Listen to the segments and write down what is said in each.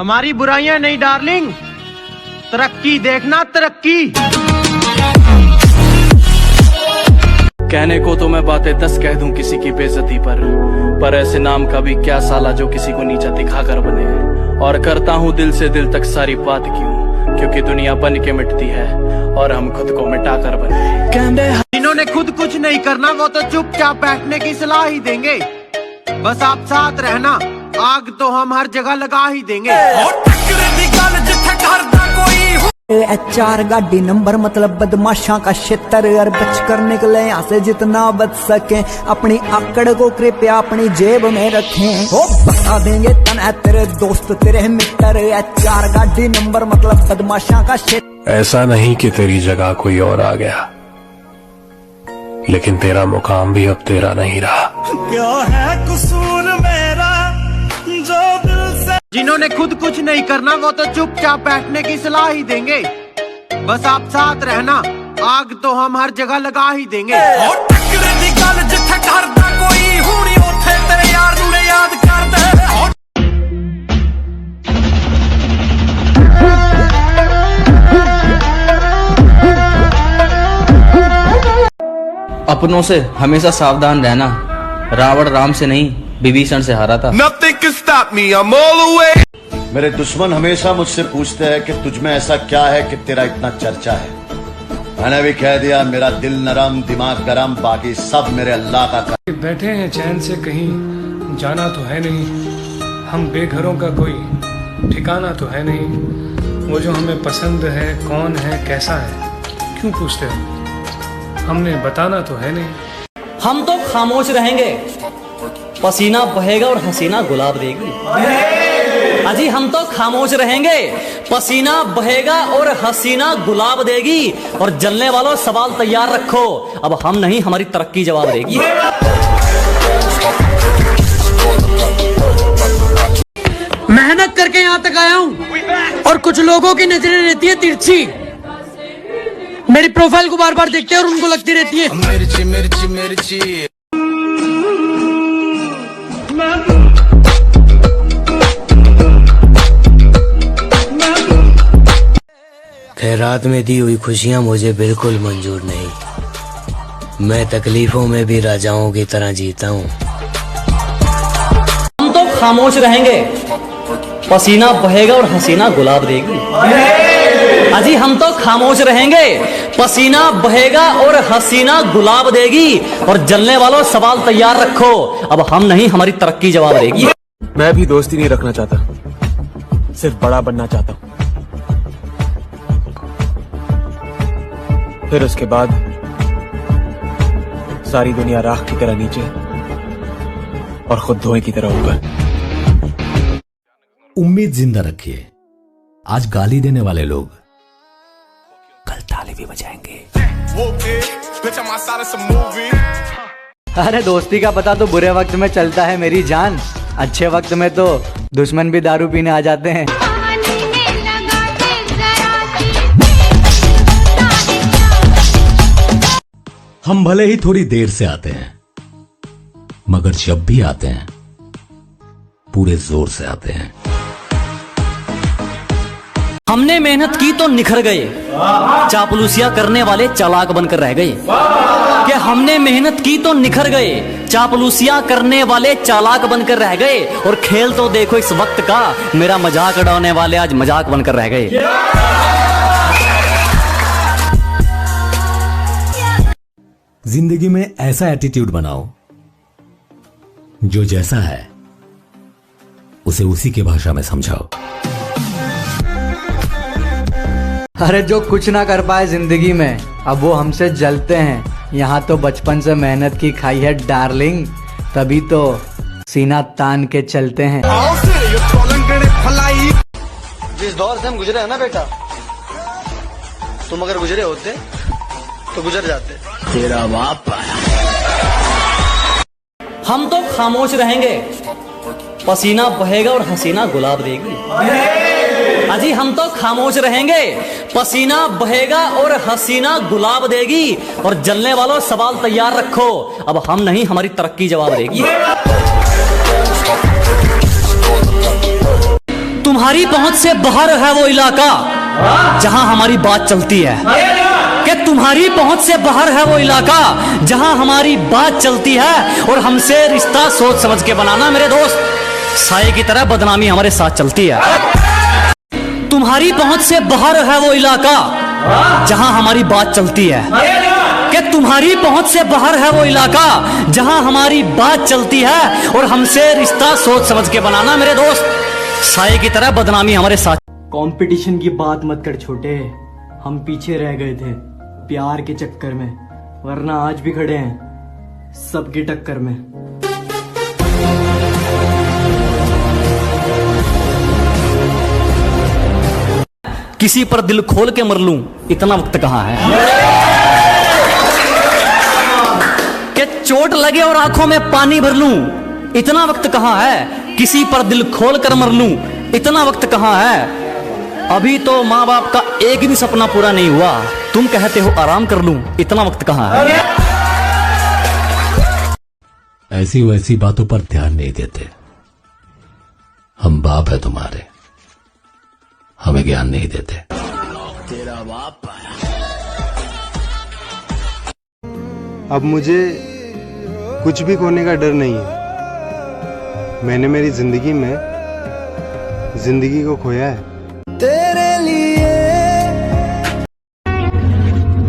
हमारी बुराइयां नहीं डार्लिंग, तरक्की देखना तरक्की। कहने को तो मैं बातें 10 कह दूं किसी की बेइज्जती पर ऐसे नाम का भी क्या साला जो किसी को नीचा दिखाकर बने। और करता हूँ दिल से दिल तक सारी बात क्यों, क्योंकि दुनिया बन के मिटती है और हम खुद को मिटाकर बने। जिन्होंने खुद कुछ नहीं करना वो तो चुपचाप बैठने की सलाह ही देंगे। बस आप साथ रहना, आग तो हम हर जगह लगा ही देंगे। HR गाड़ी नंबर मतलब बदमाशा का क्षेत्र, और बच कर निकले यहाँ से जितना बच सके। अपनी आकड़ को कृपया अपनी जेब में रखें। ओ बता देंगे तन है तेरे दोस्त तेरे मित्र। HR गाड़ी नंबर मतलब बदमाशा का क्षेत्र। ऐसा नहीं कि तेरी जगह कोई और आ गया, लेकिन तेरा मुकाम भी अब तेरा नहीं रहा। क्या है कसूर मेरा जो दिल से। जिन्होंने खुद कुछ नहीं करना वो तो चुपचाप बैठने की सलाह ही देंगे। बस आप साथ रहना, आग तो हम हर जगह लगा ही देंगे। अपनों से हमेशा सावधान रहना। रावण राम से नहीं विभीषण से हारा था। मेरे दुश्मन हमेशा मुझसे पूछते हैं कि तुझ में ऐसा क्या है कि तेरा इतना चर्चा है। मैंने भी कह दिया मेरा दिल नरम दिमाग गरम, बाकी सब मेरे अल्लाह का। बैठे हैं चैन से, कहीं जाना तो है नहीं। हम बेघरों का कोई ठिकाना तो है नहीं। वो जो हमें पसंद है कौन है कैसा है क्यों पूछते हो, हमने बताना तो है नहीं। हम तो खामोश रहेंगे, पसीना बहेगा और हसीना गुलाब देगी। अजी हम तो खामोश रहेंगे, पसीना बहेगा और हसीना गुलाब देगी। और जलने वालों सवाल तैयार रखो, अब हम नहीं हमारी तरक्की जवाब देगी। मेहनत करके यहाँ तक आया हूँ और कुछ लोगों की नजरें रहती है तिरछी। मेरी प्रोफाइल को बार बार देखते हैं और उनको लगती रहती है मिर्ची मिर्ची मिर्ची। खैरात में दी हुई खुशियाँ मुझे बिल्कुल मंजूर नहीं। मैं तकलीफों में भी राजाओं की तरह जीता हूँ। हम तो खामोश रहेंगे, पसीना बहेगा और हसीना गुलाब देगी। अजी हम तो खामोश रहेंगे, पसीना बहेगा और हसीना गुलाब देगी। और जलने वालों सवाल तैयार रखो, अब हम नहीं हमारी तरक्की जवाब देगी। मैं भी दोस्ती नहीं रखना चाहता, सिर्फ बड़ा बनना चाहता हूँ। फिर उसके बाद सारी दुनिया राख की तरह नीचे और खुद धुएं की तरह ऊपर। उम्मीद जिंदा रखिए। आज गाली देने वाले लोग कल ताली भी बजाएंगे। अरे दोस्ती का पता तो बुरे वक्त में चलता है मेरी जान, अच्छे वक्त में तो दुश्मन भी दारू पीने आ जाते हैं। हम भले ही थोड़ी देर से आते हैं, मगर जब भी आते हैं पूरे जोर से आते हैं। हमने मेहनत की तो निखर गए, चापलूसिया करने वाले चालाक बनकर रह गए। कि हमने मेहनत की तो निखर गए, चापलूसिया करने वाले चालाक बनकर रह गए। और खेल तो देखो इस वक्त का, मेरा मजाक उड़ाने वाले आज मजाक बनकर रह गए। जिंदगी में ऐसा एटीट्यूड बनाओ जो जैसा है उसे उसी की भाषा में समझाओ। अरे जो कुछ ना कर पाए जिंदगी में अब वो हमसे जलते हैं। यहाँ तो बचपन से मेहनत की खाई है डार्लिंग, तभी तो सीना तान के चलते हैं। जिस दौर से हम गुजरे हैं ना बेटा, तुम अगर गुजरे होते तो गुजर जाते। तेरा बाप हम तो खामोश रहेंगे, पसीना बहेगा और हसीना गुलाब देगी। अजी हम तो खामोश रहेंगे, पसीना बहेगा और हसीना गुलाब देगी। और जलने वालों सवाल तैयार रखो, अब हम नहीं हमारी तरक्की जवाब देगी। तुम्हारी पहुंच से बाहर है वो इलाका जहां हमारी बात चलती है, कि तुम्हारी पहुंच से बाहर है वो इलाका जहां हमारी बात चलती है, और हमसे रिश्ता सोच समझ के बनाना मेरे दोस्त, साये की तरह बदनामी हमारे साथ चलती है। तुम्हारी पहुंच से बाहर है वो इलाका जहां हमारी बात चलती है, कि तुम्हारी पहुंच से बाहर है वो इलाका जहां हमारी बात चलती है, और हमसे रिश्ता सोच समझ के बनाना मेरे दोस्त, साये की तरह बदनामी हमारे साथ। कंपटीशन की बात मत कर छोटे, हम पीछे रह गए थे प्यार के चक्कर में, वरना आज भी खड़े हैं सबकी टक्कर में। किसी पर दिल खोल के मर लूं इतना वक्त कहां है, कि चोट लगे और आंखों में पानी भर लूं इतना वक्त कहां है, किसी पर दिल खोल कर मर लूं इतना वक्त कहां है। अभी तो माँ बाप का एक भी सपना पूरा नहीं हुआ, तुम कहते हो आराम कर लूं इतना वक्त कहां है। ऐसी वैसी बातों पर ध्यान नहीं देते, हम बाप है तुम्हारे, हमें ज्ञान नहीं देते। तेरा बाप आया। अब मुझे कुछ भी खोने का डर नहीं है। मैंने मेरी जिंदगी में जिंदगी को खोया है। तेरे लिए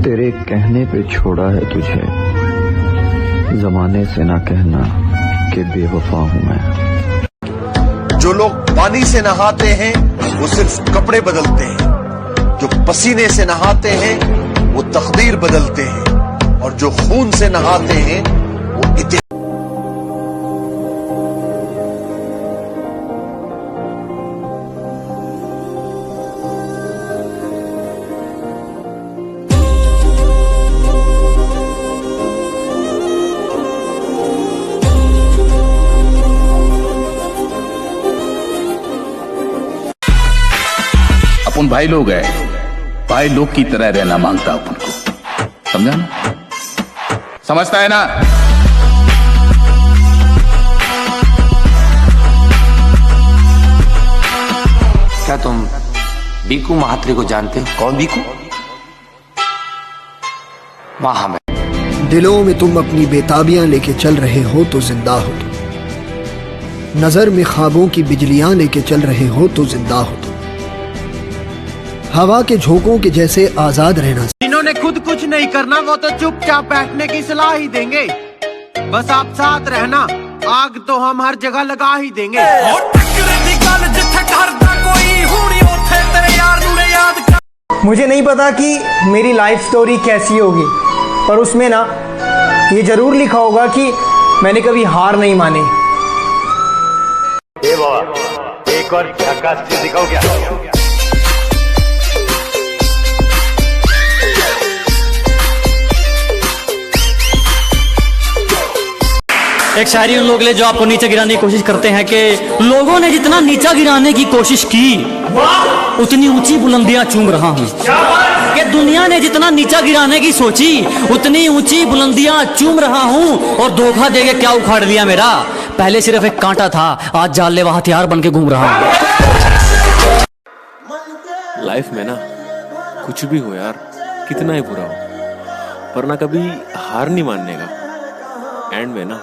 तेरे कहने पे छोड़ा है तुझे, जमाने से ना कहना कि बेवफा हूं मैं। जो लोग पानी से नहाते हैं वो सिर्फ कपड़े बदलते हैं, जो पसीने से नहाते हैं वो तकदीर बदलते हैं, और जो खून से नहाते हैं वो इतिहास। अपन भाई लोग है, भाई लोग की तरह रहना मांगता अपन को, समझा ना? समझता है ना? क्या तुम बीकू महात्रे को जानते हो? कौन बीकू? वहां में दिलों में तुम अपनी बेताबियां लेके चल रहे हो तो जिंदा हो तुम, नजर में ख्वाबों की बिजलियां लेके चल रहे हो तो जिंदा हो तुम, हवा के झोंकों के जैसे आजाद रहना। जिन्होंने खुद कुछ नहीं करना वो तो चुपचाप बैठने की सलाह ही देंगे, बस आप साथ रहना, आग तो हम हर जगह लगा ही देंगे। मुझे नहीं पता कि मेरी लाइफ स्टोरी कैसी होगी, पर उसमें ना ये जरूर लिखा होगा कि मैंने कभी हार नहीं मानी। ए बाबा, एक और झकास चीज दिखाओ क्या? एक शायरी उन लोग ले जो आपको नीचे गिराने की कोशिश करते हैं, कि लोगों ने जितना नीचा गिराने की कोशिश की उतनी ऊंची बुलंदियां चूम रहा हूं, कि दुनिया ने जितना नीचा गिराने की सोची उतनी ऊंची बुलंदियां चूम रहा हूं, और धोखा देके क्या उखाड़ लिया मेरा, पहले सिर्फ एक कांटा था आज जानलेवा हथियार बन के घूम रहा हूं। लाइफ में ना कुछ भी हो यार, कितना ही बुरा हो, पर ना कभी हार नहीं मानने का, एंड में ना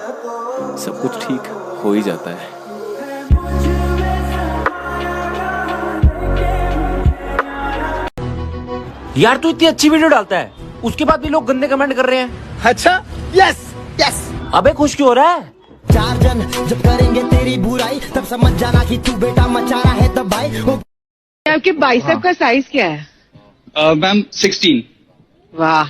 सब कुछ ठीक हो ही जाता है। यार तू इतनी अच्छी वीडियो डालता है, उसके बाद भी लोग गंदे कमेंट कर रहे हैं। अच्छा, यस यस। अबे खुश क्यों हो रहा है? चार जन जब करेंगे तेरी बुराई तब समझ जाना कि तू बेटा मचा रहा है तब भाई। आपके बाइसेप का साइज क्या है? मैम 16। वाह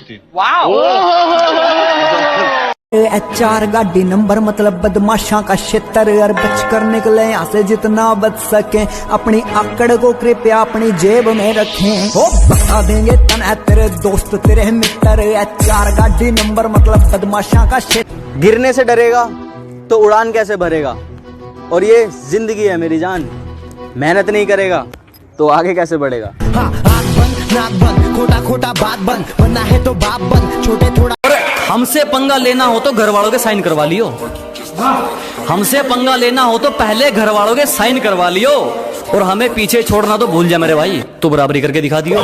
HR गाड़ी नंबर मतलब बदमाशा का क्षेत्र, और बच कर निकले यहाँ से जितना बच सके, अपनी आकड़ को कृपया अपनी जेब में रखें, वो बता देंगे तना तेरे दोस्त तेरे मित्र। HR गाड़ी नंबर मतलब बदमाशा का क्षेत्र। गिरने से डरेगा तो उड़ान कैसे भरेगा, और ये जिंदगी है मेरी जान, मेहनत नहीं करेगा तो आगे कैसे बढ़ेगा। हाँ, आँख बंद नाक बंद, खोटा खोटा बात बंद, बनना है तो बाप बंद, छोटे थोड़ा। हमसे पंगा लेना हो तो घर वालों के साइन करवा लियो, हमसे पंगा लेना हो तो पहले घर वालों के साइन करवा लियो, और हमें पीछे छोड़ना तो भूल जा मेरे भाई, तो बराबरी करके दिखा दियो।